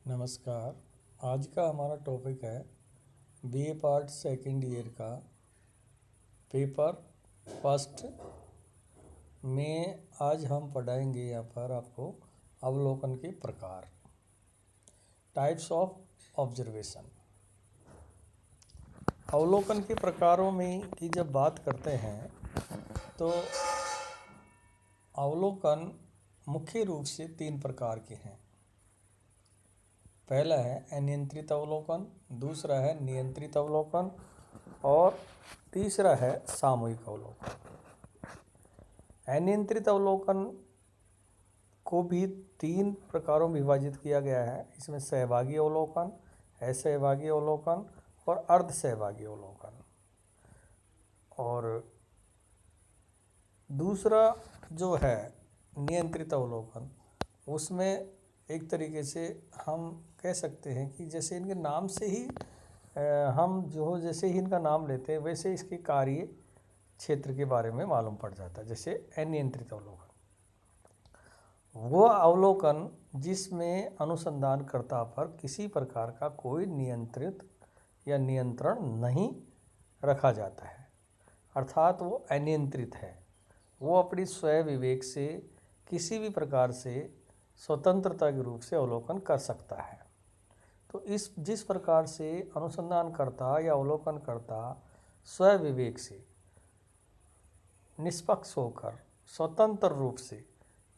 नमस्कार। आज का हमारा टॉपिक है बीए पार्ट सेकंड ईयर का पेपर फर्स्ट में। आज हम पढ़ाएंगे यहाँ पर आपको अवलोकन के प्रकार, टाइप्स ऑफ ऑब्जर्वेशन। अवलोकन के प्रकारों में की जब बात करते हैं तो अवलोकन मुख्य रूप से 3 प्रकार के हैं। पहला है अनियंत्रित अवलोकन, दूसरा है नियंत्रित अवलोकन और तीसरा है सामूहिक अवलोकन। अनियंत्रित अवलोकन को भी 3 प्रकारों में विभाजित किया गया है। इसमें सहभागी अवलोकन, असहभागी अवलोकन और अर्ध सहभागी अवलोकन। और दूसरा जो है नियंत्रित अवलोकन, उसमें एक तरीके से हम कह सकते हैं कि जैसे इनके नाम से ही हम जो जैसे ही इनका नाम लेते हैं वैसे इसके कार्य क्षेत्र के बारे में मालूम पड़ जाता है। जैसे अनियंत्रित अवलोकन, वो अवलोकन जिसमें अनुसंधानकर्ता पर किसी प्रकार का कोई नियंत्रित या नियंत्रण नहीं रखा जाता है, अर्थात वो अनियंत्रित है। वो अपनी स्वयं विवेक से किसी भी प्रकार से स्वतंत्रता के रूप से अवलोकन कर सकता है। तो जिस प्रकार से अनुसंधानकर्ता या अवलोकनकर्ता स्वयं विवेक से निष्पक्ष होकर स्वतंत्र रूप से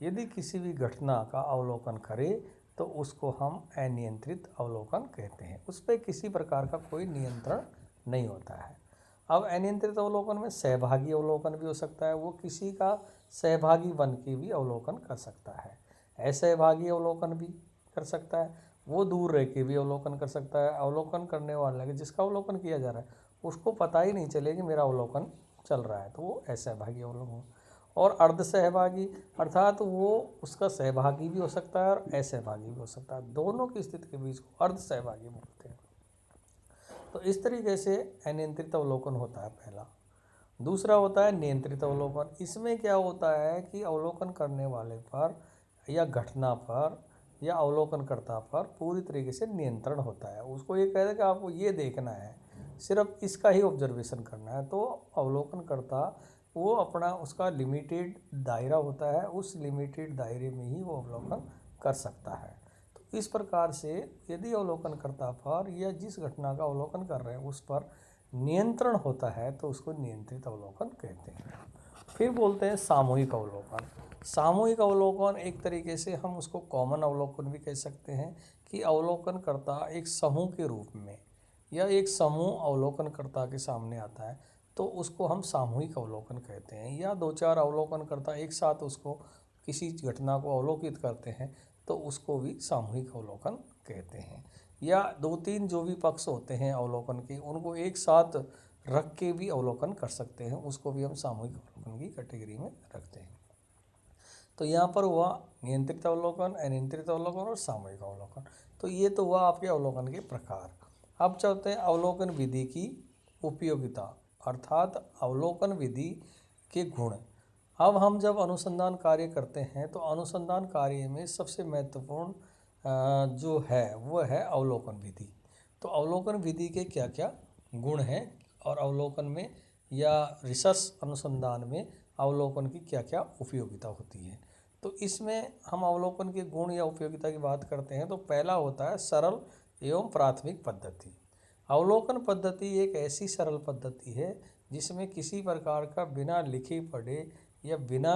यदि किसी भी घटना का अवलोकन करे तो उसको हम अनियंत्रित अवलोकन कहते हैं। उस पर किसी प्रकार का कोई नियंत्रण नहीं होता है। अब अनियंत्रित अवलोकन में सहभागी अवलोकन भी हो सकता है, वो किसी का सहभागी बन के भी अवलोकन कर सकता है। असहभागी अवलोकन भी कर सकता है, वो दूर रह के भी अवलोकन कर सकता है। अवलोकन करने वाला है जिसका अवलोकन किया जा रहा है उसको पता ही नहीं चले कि मेरा अवलोकन चल रहा है, तो वो असहभागी अवलोकन। और अर्ध सहभागी अर्थात वो उसका सहभागी भी हो सकता है और असहभागी भी हो सकता है। दोनों की स्थिति के बीच को अर्ध सहभागी बोलते हैं। तो इस तरीके से अनियंत्रित अवलोकन होता है पहला। दूसरा होता है नियंत्रित अवलोकन। इसमें क्या होता है कि अवलोकन करने वाले पर या घटना पर या अवलोकनकर्ता पर पूरी तरीके से नियंत्रण होता है। उसको ये कहते हैं कि आपको ये देखना है, सिर्फ इसका ही ऑब्जर्वेशन करना है। तो अवलोकनकर्ता वो अपना उसका लिमिटेड दायरा होता है, उस लिमिटेड दायरे में ही वो अवलोकन कर सकता है। तो इस प्रकार से यदि अवलोकनकर्ता पर या जिस घटना का अवलोकन कर रहे हैं उस पर नियंत्रण होता है तो उसको नियंत्रित अवलोकन कहते हैं। फिर बोलते हैं सामूहिक अवलोकन। सामूहिक अवलोकन एक तरीके से हम उसको कॉमन अवलोकन भी कह सकते हैं कि अवलोकनकर्ता एक समूह के रूप में या एक समूह अवलोकनकर्ता के सामने आता है तो उसको हम सामूहिक अवलोकन कहते हैं। या 2-4 अवलोकनकर्ता एक साथ उसको किसी घटना को अवलोकित करते हैं तो उसको भी सामूहिक अवलोकन कहते हैं। या 2-3 जो भी पक्ष होते हैं अवलोकन के उनको एक साथ रख के भी अवलोकन कर सकते हैं, उसको भी हम सामूहिक अवलोकन की कैटेगरी में रखते हैं। तो यहाँ पर हुआ नियंत्रित अवलोकन, अनियंत्रित अवलोकन और सामूहिक अवलोकन। तो ये तो हुआ आपके अवलोकन के प्रकार। अब चलते हैं अवलोकन विधि की उपयोगिता, अर्थात अवलोकन विधि के गुण। अब हम जब अनुसंधान कार्य करते हैं तो अनुसंधान कार्य में सबसे महत्वपूर्ण जो है वो है अवलोकन विधि। तो अवलोकन विधि के क्या क्या गुण हैं और अवलोकन में या रिसर्च अनुसंधान में अवलोकन की क्या क्या उपयोगिता होती है। तो इसमें हम अवलोकन के गुण या उपयोगिता की बात करते हैं तो पहला होता है सरल एवं प्राथमिक पद्धति। अवलोकन पद्धति एक ऐसी सरल पद्धति है जिसमें किसी प्रकार का बिना लिखे पढ़े या बिना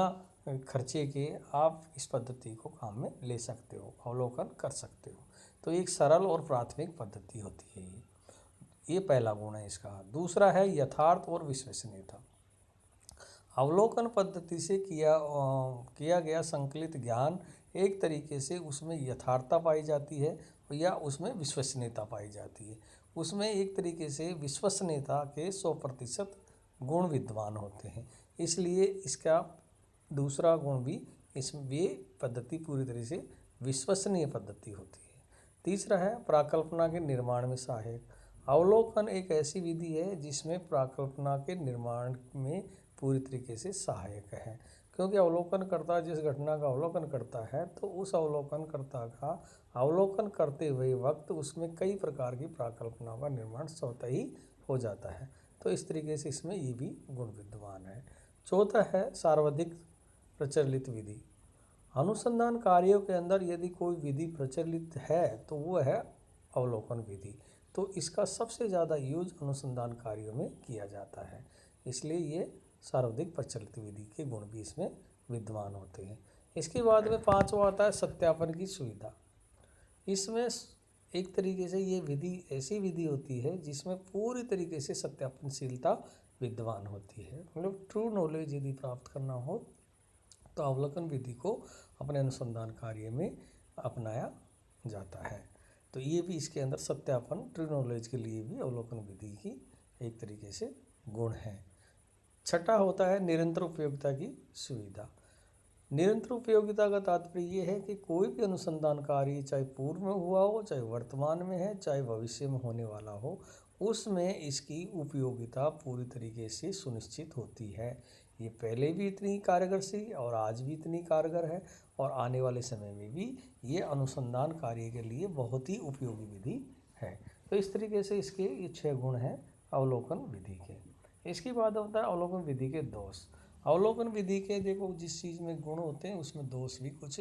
खर्चे के आप इस पद्धति को काम में ले सकते हो, अवलोकन कर सकते हो। तो एक सरल और प्राथमिक पद्धति होती है ये पहला गुण है इसका। दूसरा है यथार्थ और विश्वसनीयता। अवलोकन पद्धति से किया गया संकलित ज्ञान एक तरीके से उसमें यथार्थता पाई जाती है या उसमें विश्वसनीयता पाई जाती है। उसमें एक तरीके से विश्वसनीयता के 100% गुण विद्यमान होते हैं, इसलिए इसका दूसरा गुण भी इसमें ये पद्धति पूरी तरह से विश्वसनीय पद्धति होती है। तीसरा है प्राकल्पना के निर्माण में सहायक। अवलोकन एक ऐसी विधि है जिसमें प्राकल्पना के निर्माण में पूरी तरीके से सहायक है। क्योंकि अवलोकनकर्ता जिस घटना का अवलोकन करता है तो उस अवलोकनकर्ता का अवलोकन करते हुए वक्त उसमें कई प्रकार की प्राकल्पनाओं का निर्माण स्वतः ही हो जाता है। तो इस तरीके से इसमें ये भी गुण विद्यमान है। चौथा है सर्वाधिक प्रचलित विधि। अनुसंधान कार्यों के अंदर यदि कोई विधि प्रचलित है तो वो है अवलोकन विधि। तो इसका सबसे ज़्यादा यूज अनुसंधान कार्यों में किया जाता है, इसलिए ये सर्वाधिक प्रचलित विधि के गुण भी इसमें विद्यमान होते हैं। इसके बाद में पांचवा आता है सत्यापन की सुविधा। इसमें एक तरीके से ये विधि ऐसी विधि होती है जिसमें पूरी तरीके से सत्यापनशीलता विद्यमान होती है। मतलब ट्रू नॉलेज यदि प्राप्त करना हो तो अवलोकन विधि को अपने अनुसंधान कार्य में अपनाया जाता है। तो ये भी इसके अंदर सत्यापन ट्रू नॉलेज के लिए भी अवलोकन विधि की एक तरीके से गुण है। छठा होता है निरंतर उपयोगिता की सुविधा। निरंतर उपयोगिता का तात्पर्य ये है कि कोई भी अनुसंधान कार्य चाहे पूर्व में हुआ हो, चाहे वर्तमान में है, चाहे भविष्य में होने वाला हो, उसमें इसकी उपयोगिता पूरी तरीके से सुनिश्चित होती है। ये पहले भी इतनी कारगर थी और आज भी इतनी कारगर है और आने वाले समय में भी ये अनुसंधान कार्य के लिए बहुत ही उपयोगी विधि है। तो इस तरीके से इसके ये 6 गुण हैं अवलोकन विधि के। इसके बाद होता है अवलोकन विधि के दोष। अवलोकन विधि के देखो जिस चीज़ में गुण होते हैं उसमें दोष भी कुछ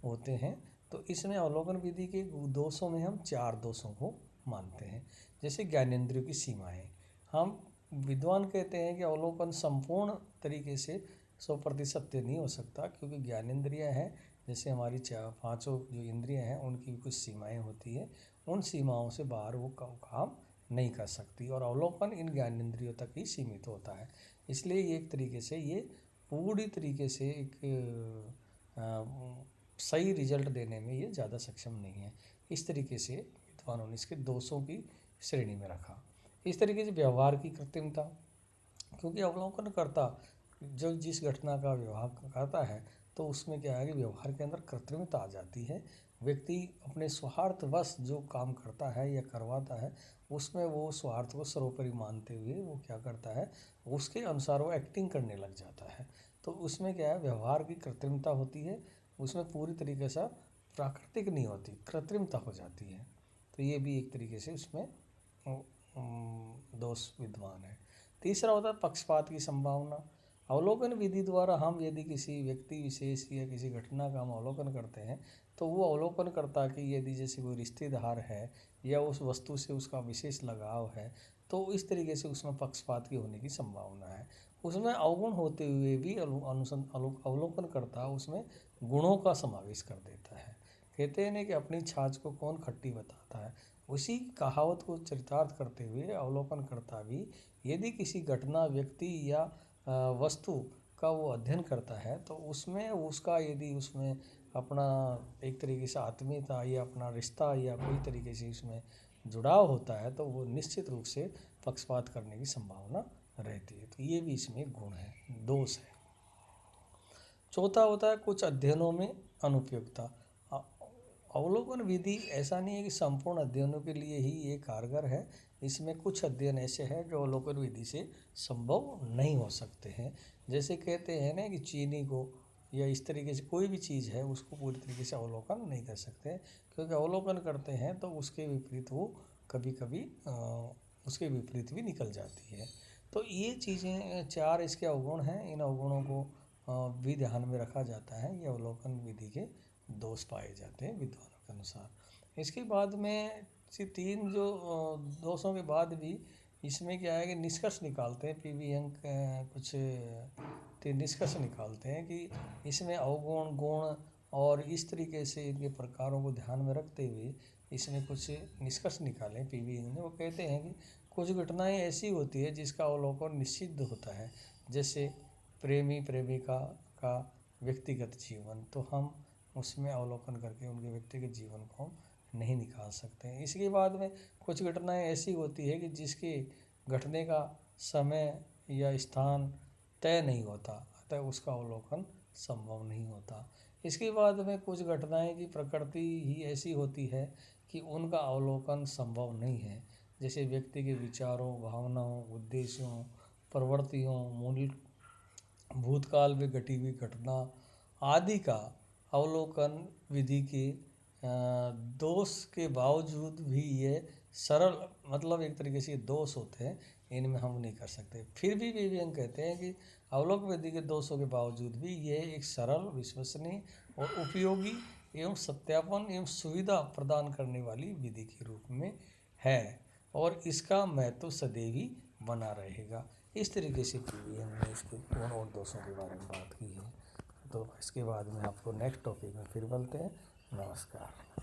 होते हैं। तो इसमें अवलोकन विधि के दोषों में हम 4 दोषों को मानते हैं। जैसे ज्ञानेंद्रियों की सीमाएं। हम विद्वान कहते हैं कि अवलोकन संपूर्ण तरीके से 100% सत्य नहीं हो सकता, क्योंकि ज्ञानेंद्रियां हैं जैसे हमारी 5 जो इंद्रियां हैं उनकी कुछ सीमाएं होती हैं, उन सीमाओं से बाहर वो काम नहीं कर सकती और अवलोकन इन ज्ञानेंद्रियों तक ही सीमित होता है। इसलिए ये एक तरीके से ये पूरी तरीके से एक सही रिजल्ट देने में ये ज़्यादा सक्षम नहीं है। इस तरीके से विद्वानों ने इसके दोषों की श्रेणी में रखा। इस तरीके से व्यवहार की कृत्रिमता, क्योंकि अवलोकनकर्ता जो जिस घटना का व्यवहार करता है तो उसमें क्या है कि व्यवहार के अंदर कृत्रिमता आ जाती है। व्यक्ति अपने स्वार्थवश जो काम करता है या करवाता है उसमें वो स्वार्थ को सर्वोपरि मानते हुए वो क्या करता है, उसके अनुसार वो एक्टिंग करने लग जाता है। तो उसमें क्या है, व्यवहार की कृत्रिमता होती है, उसमें पूरी तरीके से प्राकृतिक नहीं होती, कृत्रिमता हो जाती है। तो ये भी एक तरीके से उसमें दोष विद्वान है। तीसरा होता है पक्षपात की संभावना। अवलोकन विधि द्वारा हम यदि किसी व्यक्ति विशेष या किसी घटना का हम अवलोकन करते हैं तो वो अवलोकनकर्ता की यदि जैसे कोई रिश्तेदार है या उस वस्तु से उसका विशेष लगाव है तो इस तरीके से उसमें पक्षपात की होने की संभावना है। उसमें अवगुण होते हुए भी अवलोकनकर्ता उसमें गुणों का समावेश कर देता है। कहते हैं ना कि अपनी छाछ को कौन खट्टी बताता है, उसी कहावत को चरितार्थ करते हुए अवलोकनकर्ता भी यदि किसी घटना, व्यक्ति या वस्तु का वो अध्ययन करता है तो उसमें उसका यदि उसमें अपना एक तरीके से आत्मीयता या अपना रिश्ता या कोई तरीके से इसमें जुड़ाव होता है तो वो निश्चित रूप से पक्षपात करने की संभावना रहती है। तो ये भी इसमें गुण है, दोष है। चौथा होता है कुछ अध्ययनों में अनुपयुक्तता। अवलोकन विधि ऐसा नहीं है कि संपूर्ण अध्ययनों के लिए ही ये कारगर है। इसमें कुछ अध्ययन ऐसे हैं जो अवलोकन विधि से संभव नहीं हो सकते हैं। जैसे कहते हैं ना कि चीनी को या इस तरीके से कोई भी चीज़ है उसको पूरी तरीके से अवलोकन नहीं कर सकते, क्योंकि अवलोकन करते हैं तो उसके विपरीत वो कभी कभी उसके विपरीत भी निकल जाती है। तो ये चीज़ें 4 इसके अवगुण हैं। इन अवगुणों को भी ध्यान में रखा जाता है। ये अवलोकन विधि के दोष पाए जाते हैं विद्वानों के अनुसार। इसके बाद में 3 जो दोषों के बाद भी इसमें क्या है कि निष्कर्ष निकालते हैं। पीवी अंक कुछ 3 निष्कर्ष निकालते हैं कि इसमें अवगुण, गुण और इस तरीके से इनके प्रकारों को ध्यान में रखते हुए इसमें कुछ निष्कर्ष निकाले पीवी अंक ने। वो कहते हैं कि कुछ घटनाएं ऐसी होती है जिसका अवलोकन निश्चित होता है, जैसे प्रेमी प्रेमिका का व्यक्तिगत जीवन, तो हम उसमें अवलोकन करके उनके व्यक्तिगत जीवन को हम नहीं निकाल सकते हैं। इसके बाद में कुछ घटनाएं ऐसी होती है कि जिसके घटने का समय या स्थान तय नहीं होता, अतः उसका अवलोकन संभव नहीं होता। इसके बाद में कुछ घटनाएं की प्रकृति ही ऐसी होती है कि उनका अवलोकन संभव नहीं है, जैसे व्यक्ति के विचारों, भावनाओं, उद्देश्यों, प्रवृत्तियों, मूल भूतकाल में घटी हुई घटना आदि का अवलोकन विधि के दोष के बावजूद भी ये सरल, मतलब एक तरीके से ये दोष होते हैं, इनमें हम नहीं कर सकते। फिर भी विवेक कहते हैं कि अवलोकन विधि के दोषों के बावजूद भी ये एक सरल, विश्वसनीय और उपयोगी एवं सत्यापन एवं सुविधा प्रदान करने वाली विधि के रूप में है और इसका महत्व सदैव ही बना रहेगा। इस तरीके से भी हमने इसके गुण और दोषों के बारे में बात की है। तो इसके बाद में आपको नेक्स्ट टॉपिक में फिर मिलते हैं। नमस्कार।